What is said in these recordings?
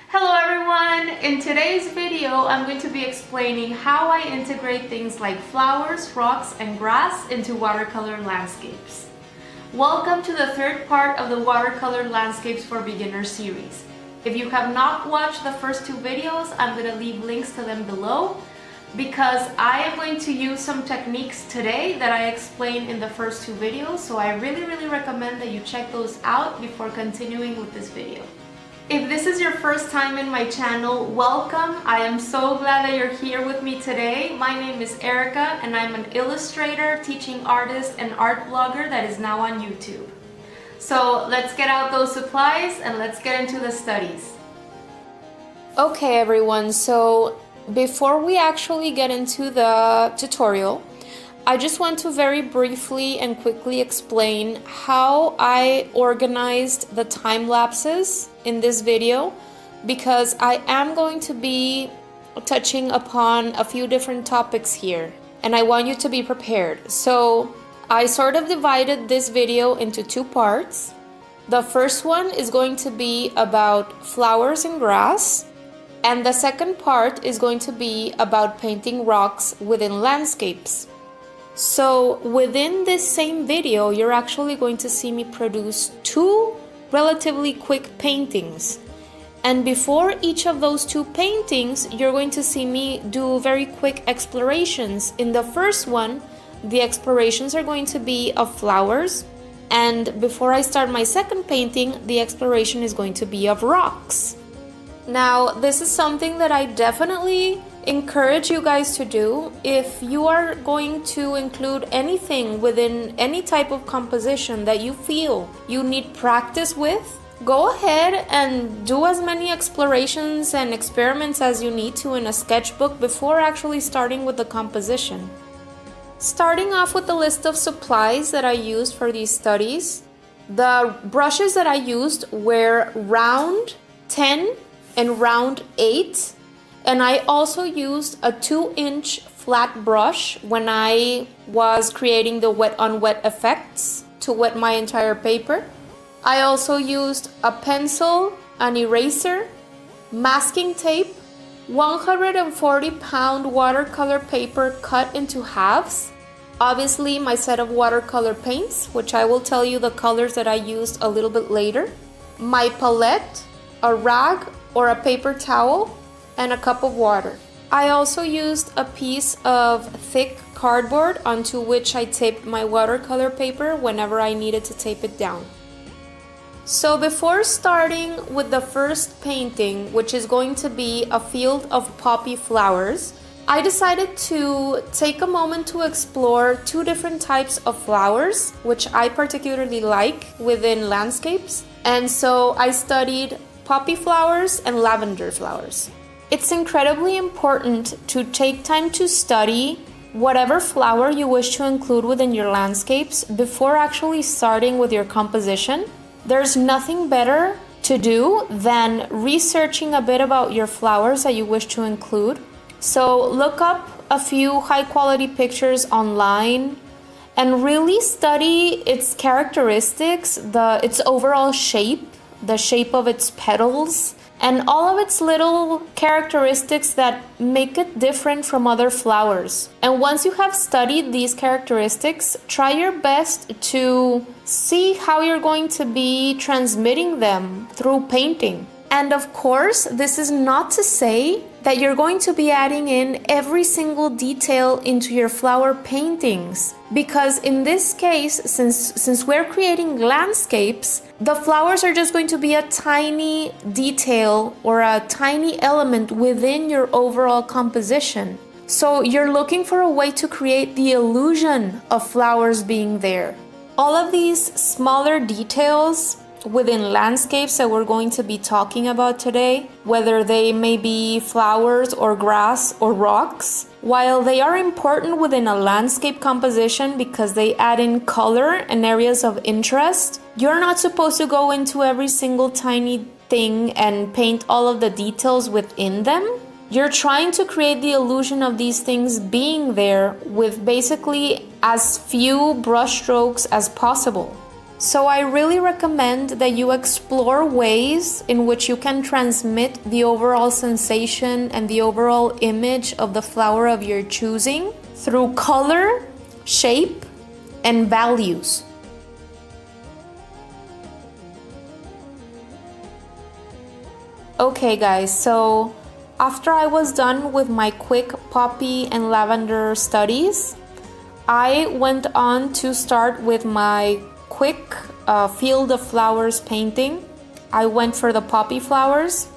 Hello everyone! In today's video, I'm going to be explaining how I integrate things like flowers, rocks, and grass into watercolor landscapes. Welcome to the third part of the Watercolor Landscapes for Beginners series. If you have not watched the first two videos, I'm going to leave links to them below because I am going to use some techniques today that I explained in the first two videos, so I really recommend that you check those out before continuing with this video. If this is your first time in my channel, welcome. I am so glad that you're here with me today. My name is Erica and I'm an illustrator, teaching artist, and art blogger that is now on YouTube. So let's get out those supplies and let's get into the studies. Okay everyone, so before we actually get into the tutorial, I just want to very briefly and quickly explain how I organized the time lapses in this video, because I am going to be touching upon a few different topics here and I want you to be prepared. So I sort of divided this video into two parts. The first one is going to be about flowers and grass, and the second part is going to be about painting rocks within landscapes. So within this same video, you're actually going to see me produce two relatively quick paintings. And before each of those two paintings, you're going to see me do very quick explorations. In the first one, the explorations are going to be of flowers. And before I start my second painting, the exploration is going to be of rocks. Now, this is something that I definitely encourage you guys to do. If you are going to include anything within any type of composition that you feel you need practice with, go ahead and do as many explorations and experiments as you need to in a sketchbook before actually starting with the composition. Starting off with the list of supplies that I used for these studies, the brushes that I used were round 10 and round 8. And I also used a 2-inch flat brush when I was creating the wet on wet effects to wet my entire paper. I also used a pencil, an eraser, masking tape, 140-pound watercolor paper cut into halves, obviously my set of watercolor paints, which I will tell you the colors that I used a little bit later, my palette, a rag or a paper towel, and a cup of water. I also used a piece of thick cardboard onto which I taped my watercolor paper whenever I needed to tape it down. So before starting with the first painting, which is going to be a field of poppy flowers, I decided to take a moment to explore two different types of flowers, which I particularly like within landscapes. And so I studied poppy flowers and lavender flowers. It's incredibly important to take time to study whatever flower you wish to include within your landscapes before actually starting with your composition. There's nothing better to do than researching a bit about your flowers that you wish to include. So look up a few high-quality pictures online and really study its characteristics, its overall shape, the shape of its petals, and all of its little characteristics that make it different from other flowers. And once you have studied these characteristics, try your best to see how you're going to be transmitting them through painting. And of course, this is not to say that you're going to be adding in every single detail into your flower paintings, because in this case, since we're creating landscapes, the flowers are just going to be a tiny detail or a tiny element within your overall composition. So you're looking for a way to create the illusion of flowers being there. All of these smaller details within landscapes that we're going to be talking about today, whether they may be flowers or grass or rocks, while they are important within a landscape composition because they add in color and areas of interest, you're not supposed to go into every single tiny thing and paint all of the details within them. You're trying to create the illusion of these things being there with basically as few brush strokes as possible. So I really recommend that you explore ways in which you can transmit the overall sensation and the overall image of the flower of your choosing through color, shape, and values. Okay guys, so after I was done with my quick poppy and lavender studies, I went on to start with my quick field of flowers painting. I went for the poppy flowers,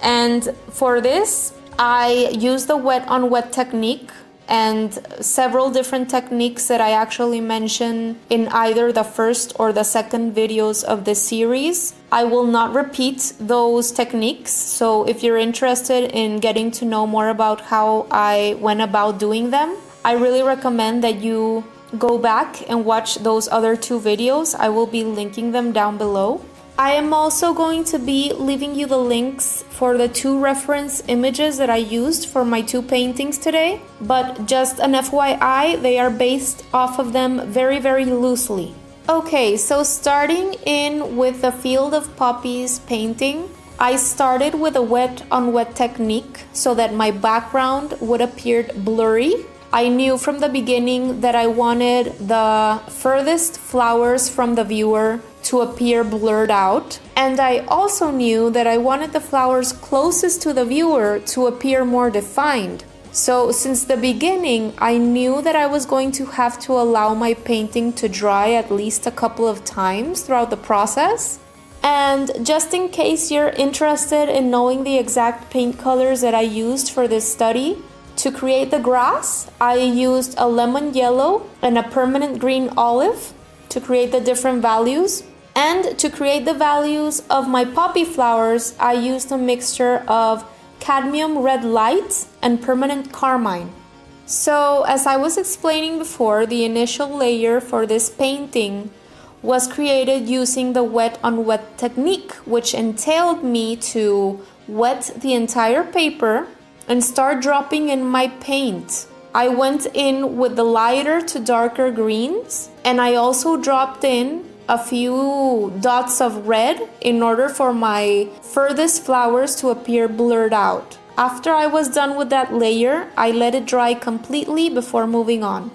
and for this I used the wet on wet technique and several different techniques that I actually mention in either the first or the second videos of this series. I will not repeat those techniques, so if you're interested in getting to know more about how I went about doing them, I really recommend that you go back and watch those other two videos. I will be linking them down below. I am also going to be leaving you the links for the two reference images that I used for my two paintings today, but just an FYI, they are based off of them very, very loosely. Okay, so starting in with the field of poppies painting, I started with a wet on wet technique so that my background would appear blurry. I knew from the beginning that I wanted the furthest flowers from the viewer to appear blurred out, and I also knew that I wanted the flowers closest to the viewer to appear more defined. So since the beginning, I knew that I was going to have to allow my painting to dry at least a couple of times throughout the process. And just in case you're interested in knowing the exact paint colors that I used for this study, to create the grass, I used a lemon yellow and a permanent green olive to create the different values. And to create the values of my poppy flowers, I used a mixture of cadmium red light and permanent carmine. So as I was explaining before, the initial layer for this painting was created using the wet on wet technique, which entailed me to wet the entire paper and start dropping in my paint. I went in with the lighter to darker greens, and I also dropped in a few dots of red in order for my furthest flowers to appear blurred out. After I was done with that layer, I let it dry completely before moving on.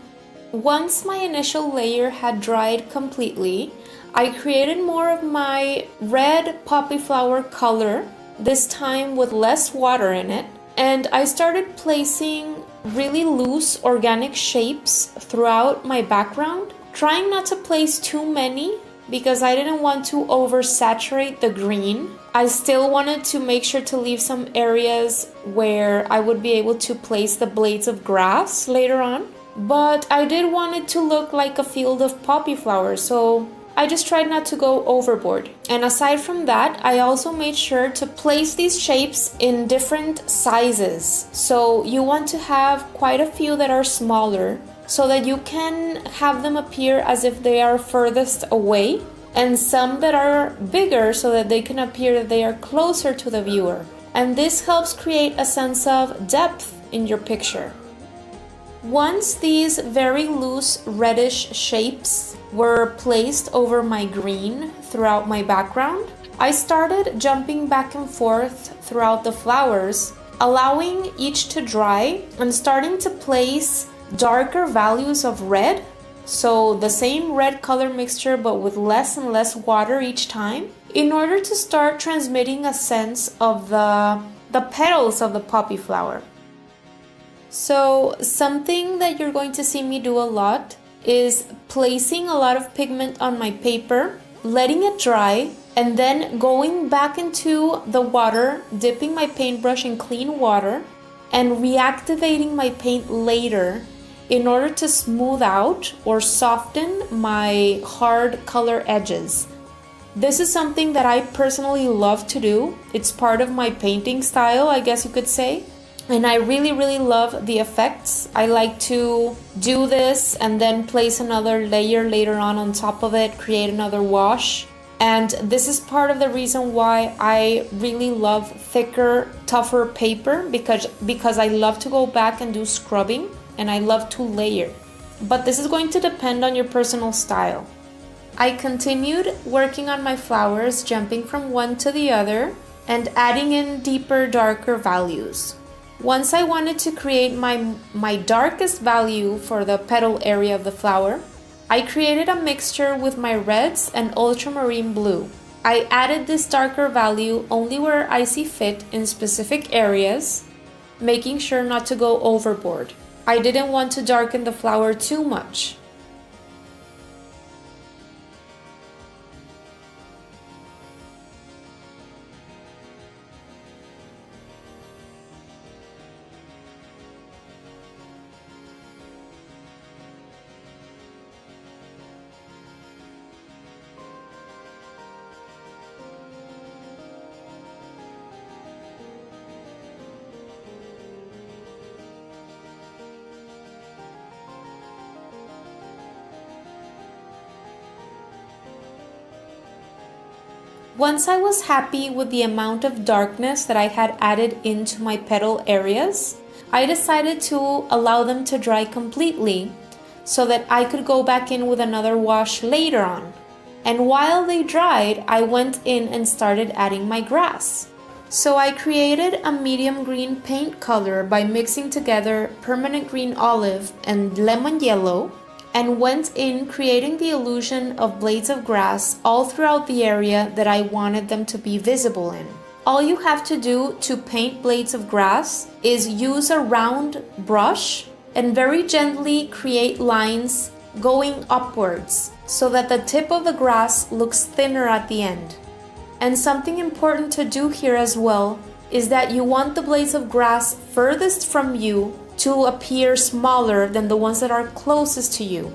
Once my initial layer had dried completely, I created more of my red poppy flower color, this time with less water in it, and I started placing really loose organic shapes throughout my background, trying not to place too many because I didn't want to oversaturate the green. I still wanted to make sure to leave some areas where I would be able to place the blades of grass later on, but I did want it to look like a field of poppy flowers, so I just tried not to go overboard. And aside from that, I also made sure to place these shapes in different sizes. So you want to have quite a few that are smaller so that you can have them appear as if they are furthest away, and some that are bigger so that they can appear that they are closer to the viewer. And this helps create a sense of depth in your picture. Once these very loose reddish shapes were placed over my green throughout my background, I started jumping back and forth throughout the flowers, allowing each to dry and starting to place darker values of red, so the same red color mixture but with less and less water each time, in order to start transmitting a sense of the petals of the poppy flower. So something that you're going to see me do a lot is placing a lot of pigment on my paper, letting it dry, and then going back into the water, dipping my paintbrush in clean water, and reactivating my paint later in order to smooth out or soften my hard color edges. This is something that I personally love to do. It's part of my painting style, I guess you could say. And I really love the effects. I like to do this and then place another layer later on top of it, create another wash. And this is part of the reason why I really love thicker, tougher paper, because I love to go back and do scrubbing and I love to layer. But this is going to depend on your personal style. I continued working on my flowers, jumping from one to the other and adding in deeper, darker values. Once I wanted to create my darkest value for the petal area of the flower, I created a mixture with my reds and ultramarine blue. I added this darker value only where I see fit in specific areas, making sure not to go overboard. I didn't want to darken the flower too much. Once I was happy with the amount of darkness that I had added into my petal areas, I decided to allow them to dry completely so that I could go back in with another wash later on. And while they dried, I went in and started adding my grass. So I created a medium green paint color by mixing together permanent green olive and lemon yellow, and went in creating the illusion of blades of grass all throughout the area that I wanted them to be visible in. All you have to do to paint blades of grass is use a round brush and very gently create lines going upwards so that the tip of the grass looks thinner at the end. And something important to do here as well is that you want the blades of grass furthest from you to appear smaller than the ones that are closest to you.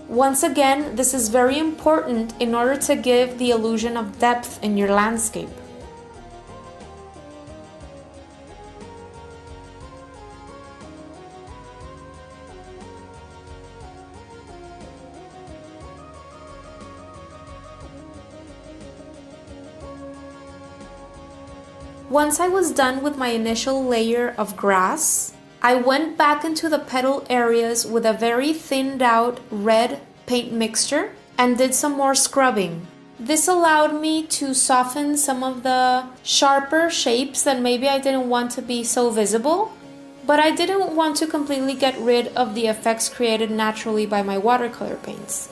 Once again, this is very important in order to give the illusion of depth in your landscape. Once I was done with my initial layer of grass, I went back into the petal areas with a very thinned out red paint mixture and did some more scrubbing. This allowed me to soften some of the sharper shapes that maybe I didn't want to be so visible, but I didn't want to completely get rid of the effects created naturally by my watercolor paints.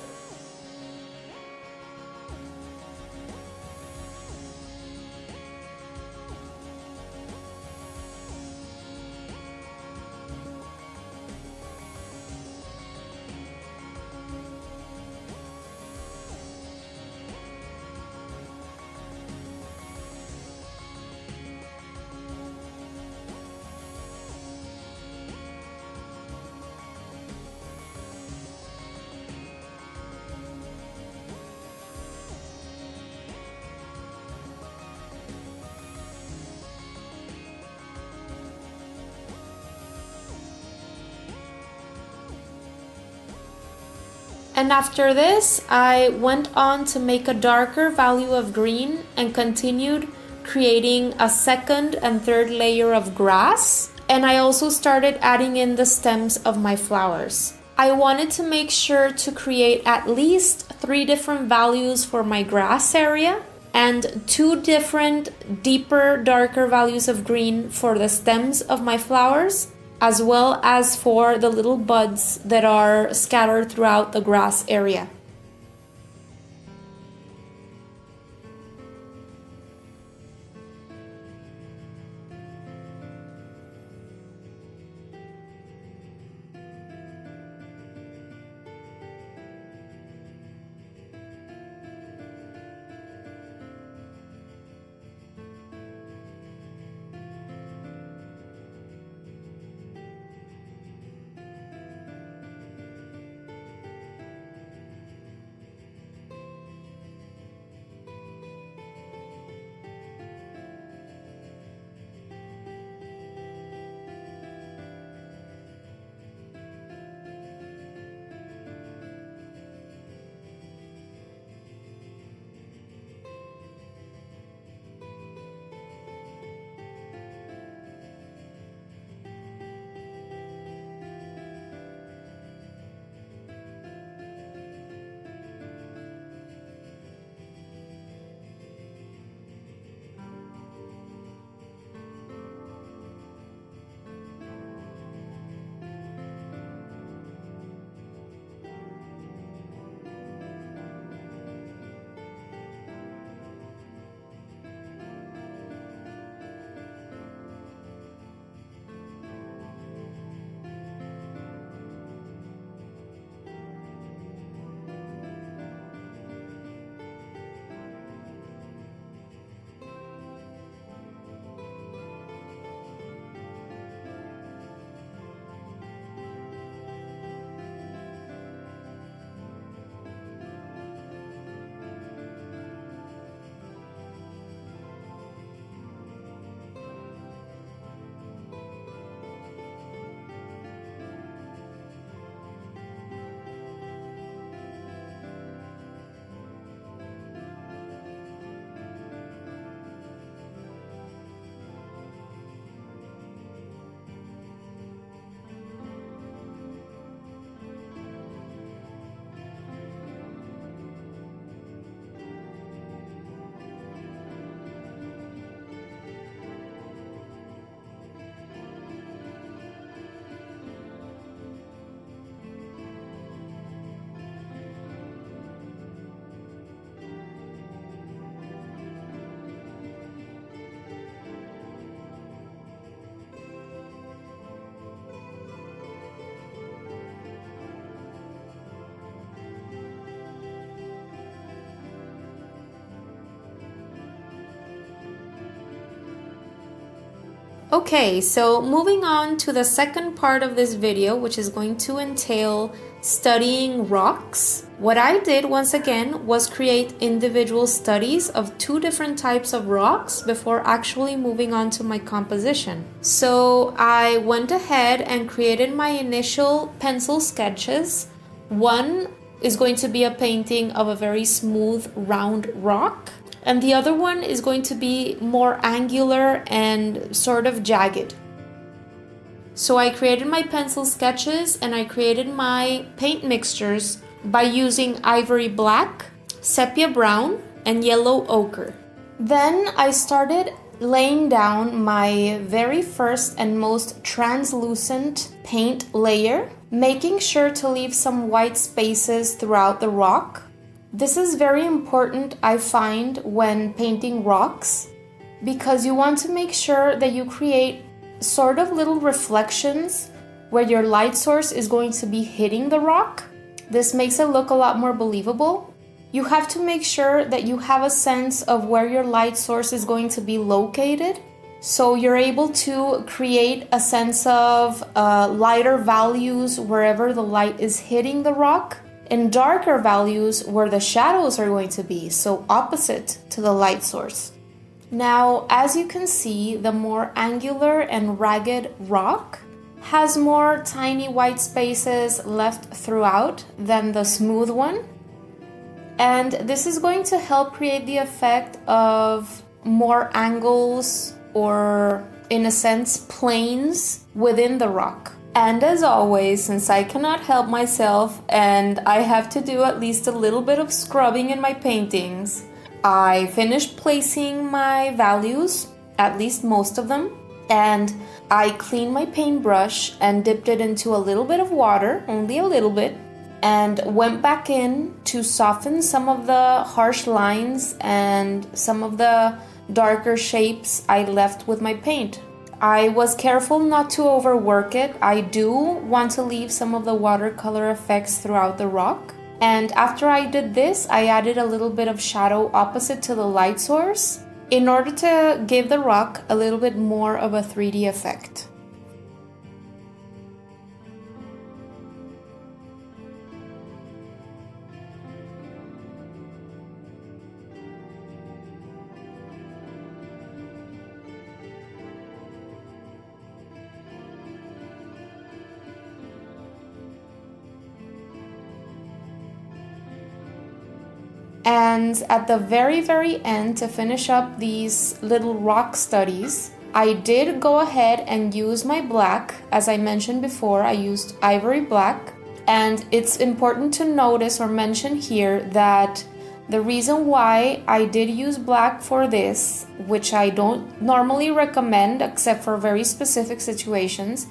And after this, I went on to make a darker value of green and continued creating a second and third layer of grass. And I also started adding in the stems of my flowers. I wanted to make sure to create at least 3 different values for my grass area and 2 different deeper, darker values of green for the stems of my flowers, as well as for the little buds that are scattered throughout the grass area. Okay, so moving on to the second part of this video, which is going to entail studying rocks. What I did once again was create individual studies of two different types of rocks before actually moving on to my composition. So I went ahead and created my initial pencil sketches. One is going to be a painting of a very smooth, round rock, and the other one is going to be more angular and sort of jagged. So I created my pencil sketches and I created my paint mixtures by using ivory black, sepia brown, and yellow ochre. Then I started laying down my very first and most translucent paint layer, making sure to leave some white spaces throughout the rock. This is very important, I find, when painting rocks, because you want to make sure that you create sort of little reflections where your light source is going to be hitting the rock. This makes it look a lot more believable. You have to make sure that you have a sense of where your light source is going to be located, so you're able to create a sense of lighter values wherever the light is hitting the rock, and darker values where the shadows are going to be, so opposite to the light source. Now, as you can see, the more angular and ragged rock has more tiny white spaces left throughout than the smooth one. And this is going to help create the effect of more angles, or in a sense, planes within the rock. And as always, since I cannot help myself and I have to do at least a little bit of scrubbing in my paintings, I finished placing my values, at least most of them, and I cleaned my paintbrush and dipped it into a little bit of water, only a little bit, and went back in to soften some of the harsh lines and some of the darker shapes I left with my paint. I was careful not to overwork it. I do want to leave some of the watercolor effects throughout the rock. And after I did this, I added a little bit of shadow opposite to the light source in order to give the rock a little bit more of a 3D effect. And at the very end, to finish up these little rock studies, I did go ahead and use my black. As I mentioned before, I used ivory black. And it's important to notice or mention here that the reason why I did use black for this, which I don't normally recommend except for very specific situations,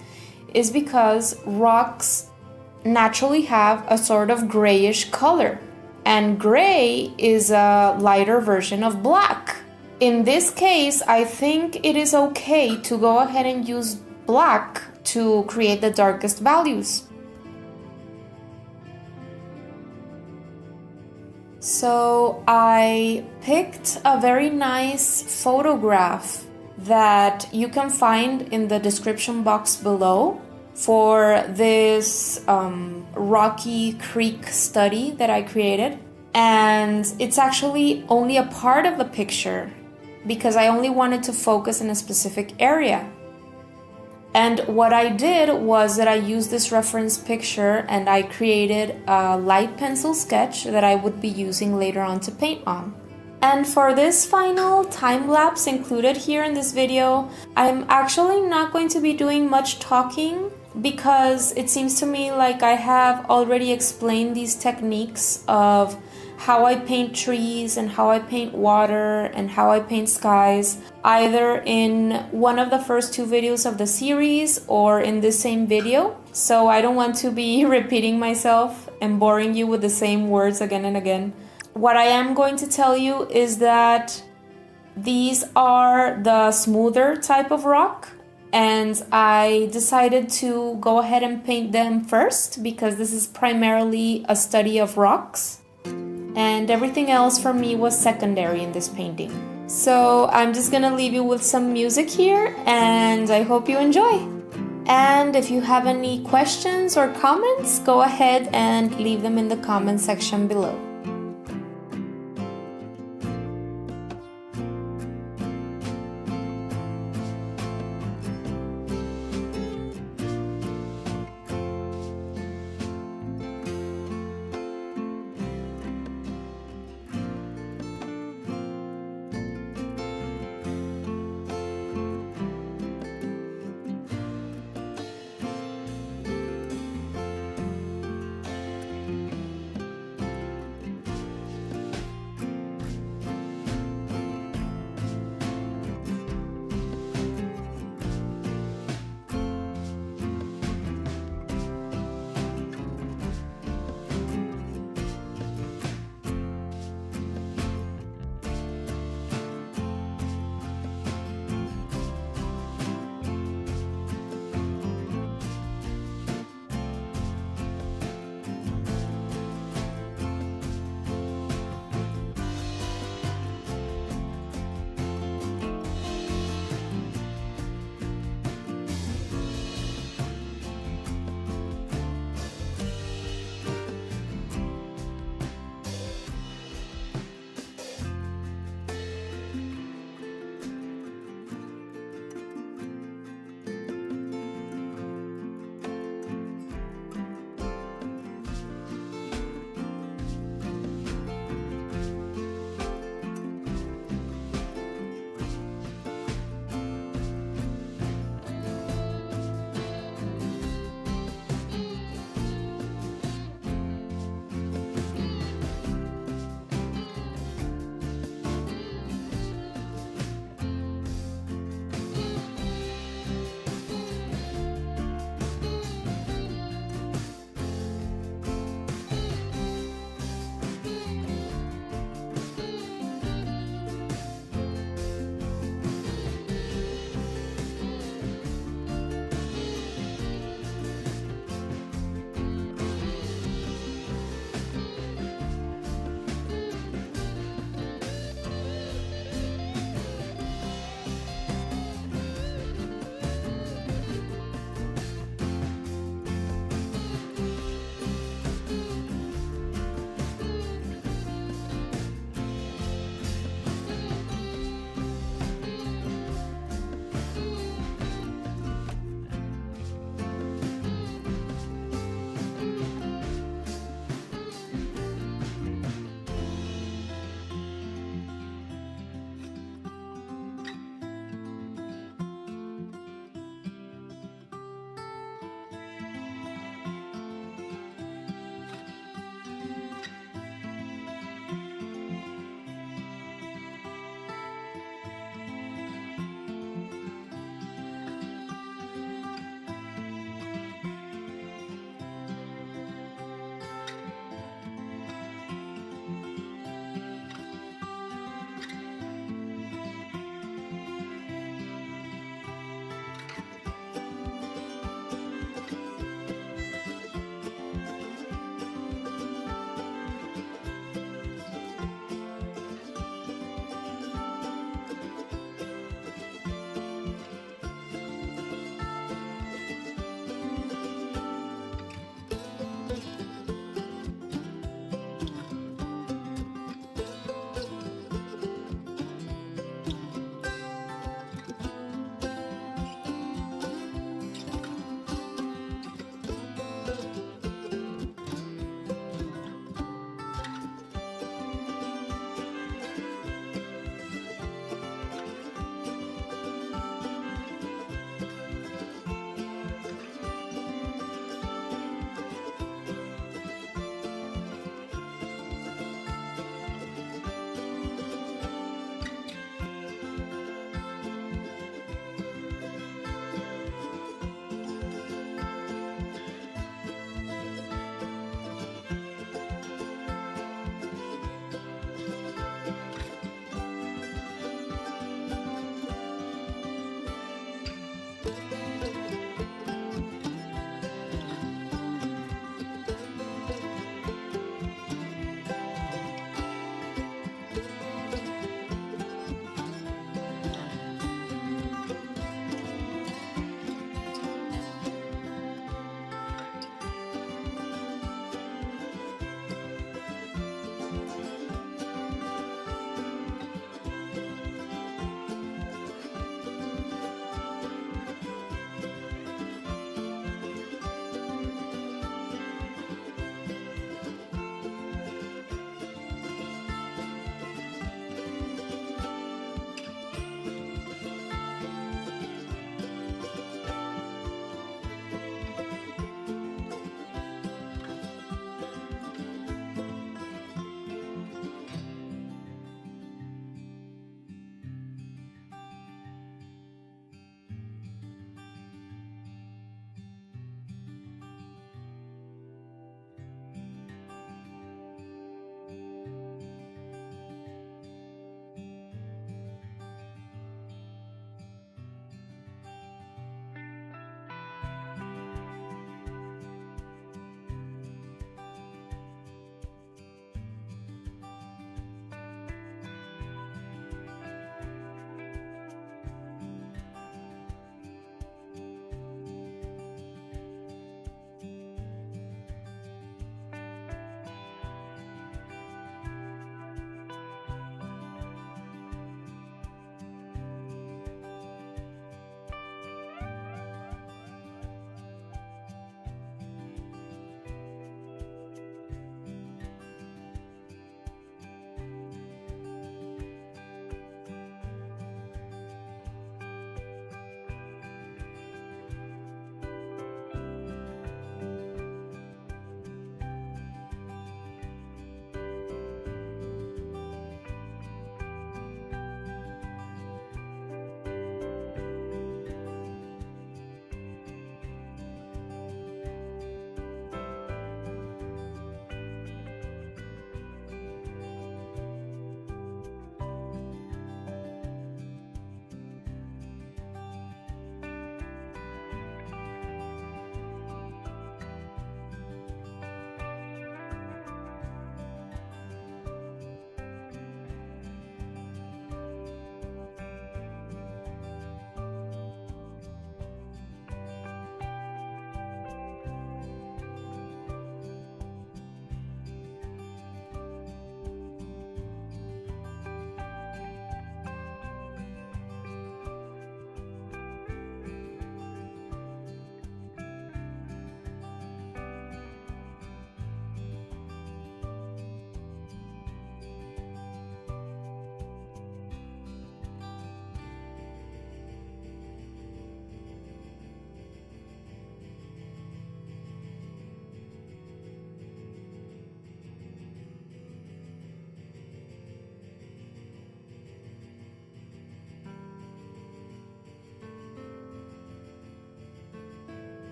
is because rocks naturally have a sort of grayish color. And gray is a lighter version of black. In this case, I think it is okay to go ahead and use black to create the darkest values. So I picked a very nice photograph that you can find in the description box below for this rocky creek study that I created. And it's actually only a part of the picture because I only wanted to focus in a specific area. And what I did was that I used this reference picture and I created a light pencil sketch that I would be using later on to paint on. And for this final time lapse included here in this video, I'm actually not going to be doing much talking because it seems to me like I have already explained these techniques of how I paint trees and how I paint water and how I paint skies, either in one of the first two videos of the series or in this same video. So I don't want to be repeating myself and boring you with the same words again and again. What I am going to tell you is that these are the smoother type of rock, and I decided to go ahead and paint them first because this is primarily a study of rocks, and everything else for me was secondary in this painting. So I'm just gonna leave you with some music here, and I hope you enjoy. And if you have any questions or comments, go ahead and leave them in the comment section below.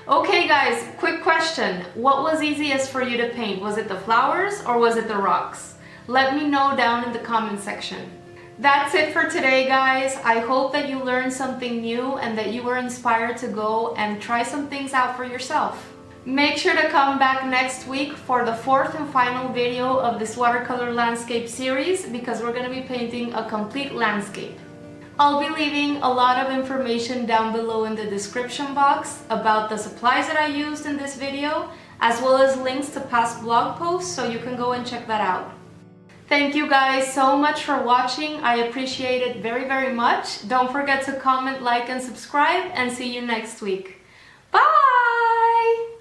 Okay guys, quick question. What was easiest for you to paint? Was it the flowers or was it the rocks? Let me know down in the comment section. That's it for today guys. I hope that you learned something new and that you were inspired to go and try some things out for yourself. Make sure to come back next week for the fourth and final video of this watercolor landscape series because we're going to be painting a complete landscape. I'll be leaving a lot of information down below in the description box about the supplies that I used in this video, as well as links to past blog posts so you can go and check that out. Thank you guys so much for watching. I appreciate it very, very much. Don't forget to comment, like, and subscribe, and see you next week. Bye!